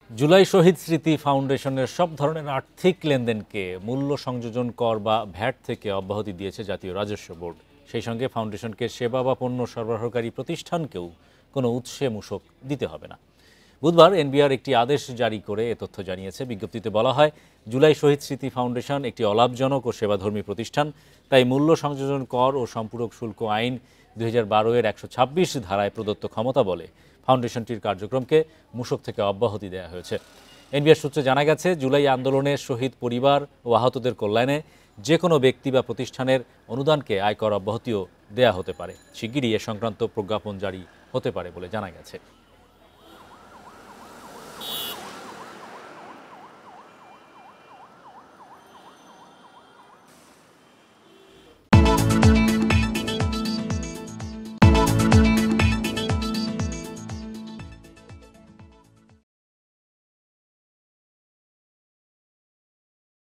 জুলাই শহীদ স্মৃতি ফাউন্ডেশনের সব ধরনের আর্থিক লেনদেনকে মূল্য সংযোজন কর বা ভ্যাট থেকে অব্যাহতি দিয়েছে জাতীয় রাজস্ব বোর্ড। সেই সঙ্গে ফাউন্ডেশনকে সেবা বা পণ্য সরবরাহকারী প্রতিষ্ঠানকেও কোনো উৎসে মূসক দিতে হবে না। বুধবার এনবিআর একটি আদেশ জারি করে এ তথ্য জানিয়েছে। বিজ্ঞপ্তিতে বলা হয়, জুলাই শহীদ স্মৃতি ফাউন্ডেশন একটি অলাভজনক ও সেবাধর্মী প্রতিষ্ঠান। তাই মূল্য সংযোজন কর ও সম্পূরক শুল্ক আইন 2012-এর 126 ধারায় প্রদত্ত ক্ষমতা বলে ফাউন্ডেশনটির কার্যক্রমকে মূসক থেকে অব্যাহতি দেওয়া হয়েছে। এনবিআর সূত্রে জানা গেছে, জুলাই আন্দোলনে শহীদ পরিবার ও আহতদের কল্যাণে যে কোনো ব্যক্তি বা প্রতিষ্ঠানের অনুদানকে আয়কর অব্যাহতিও দেয়া হতে পারে। শিগগিরই এ সংক্রান্ত প্রজ্ঞাপন জারি হতে পারে বলে জানা গেছে।